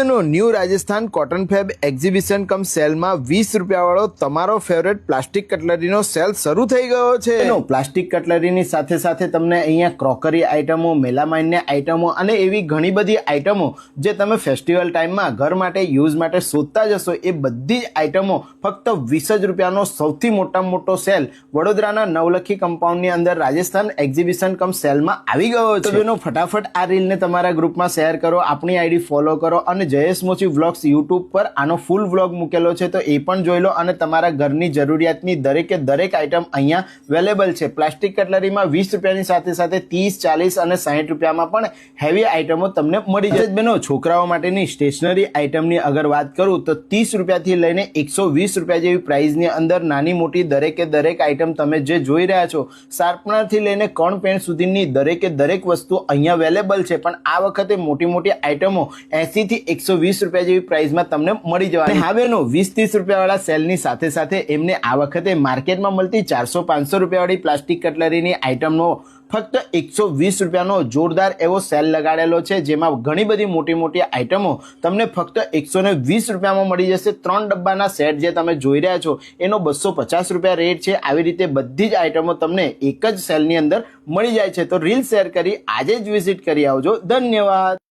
બહેનો new Rajasthan cotton fab exhibition કમ સેલમાં 20 રૂપિયા વાળો તમારો ફેવરેટ પ્લાસ્ટિક કટલરીનો સેલ શરૂ થઈ ગયો છે। પ્લાસ્ટિક કટલરીની સાથે સાથે તમને અહીંયા ક્રોકરી આઇટમો, મેલામાઇનની આઇટમો અને એવી ઘણી બધી આઇટમો જે તમે ફેસ્ટિવલ ટાઈમમાં ઘર માટે યુઝ માટે શોધતા જશો, એ બધી જ આઇટમો ફક્ત 20 જ રૂપિયાનો સૌથી મોટામાં મોટો સેલ વડોદરાના નવલખી કમ્પાઉન્ડની અંદર રાજસ્થાન એક્ઝિબિશન કમ સેલમાં આવી ગયો છે। તો બહેનો ફટાફટ આ રીલને તમારા ગ્રુપમાં શેર કરો, આપણી આઈડી ફોલો કરો અને જયેશ મોચી વ્લોગ્સ યુટ્યુબ પર આનો ફૂલ વ્લોગ મૂકેલો છે તો એ પણ જોઈ લો અને તમારા ઘરની જરૂરિયાતની દરેકે દરેક આઇટમ અહીંયા અવેલેબલ છે। પ્લાસ્ટિક કટલરીમાં 20 રૂપિયાની સાથે સાથે 30, 40 અને 60 રૂપિયામાં પણ હેવી આઇટમો તમને મળી જશે। બહેનો છોકરાઓ માટેની સ્ટેશનરી આઇટમની અગર વાત કરું તો 30 રૂપિયાથી લઈને 120 રૂપિયા જેવી પ્રાઇસની અંદર નાની મોટી દરેકે દરેક આઇટમ તમે જે જોઈ રહ્યા છો, શાર્પનરથી લઈને કર્ણ પેન સુધીની દરેકે દરેક વસ્તુ અહીંયા અવેલેબલ છે। પણ આ વખતે મોટી મોટી આઇટમો 80 થી 120 રૂપિયા જેવી પ્રાઇસમાં તમને મળી જવાની। હા બહેનો, 20-30 રૂપિયા વાળા સેલની સાથે સાથે એમને આ વખતે માર્કેટમાં મળતી 400-500 રૂપિયા વાળી પ્લાસ્ટિક કટલરીની આઇટમનો ફક્ત 120 રૂપિયાનો જોરદાર એવો સેલ લગાડેલો છે, જેમાં ઘણી બધી મોટી મોટી આઇટમો તમને ફક્ત 120 રૂપિયામાં મળી જશે। 3 ડબ્બાના સેટ જે તમે જોઈ રહ્યા છો એનો 250 રૂપિયા રેટ છે। આવી રીતે બધી જ આઇટમો તમને એક જ સેલની અંદર મળી જાય છે। તો રીલ શેર કરી આજે જ વિઝિટ કરી આવજો। ધન્યવાદ।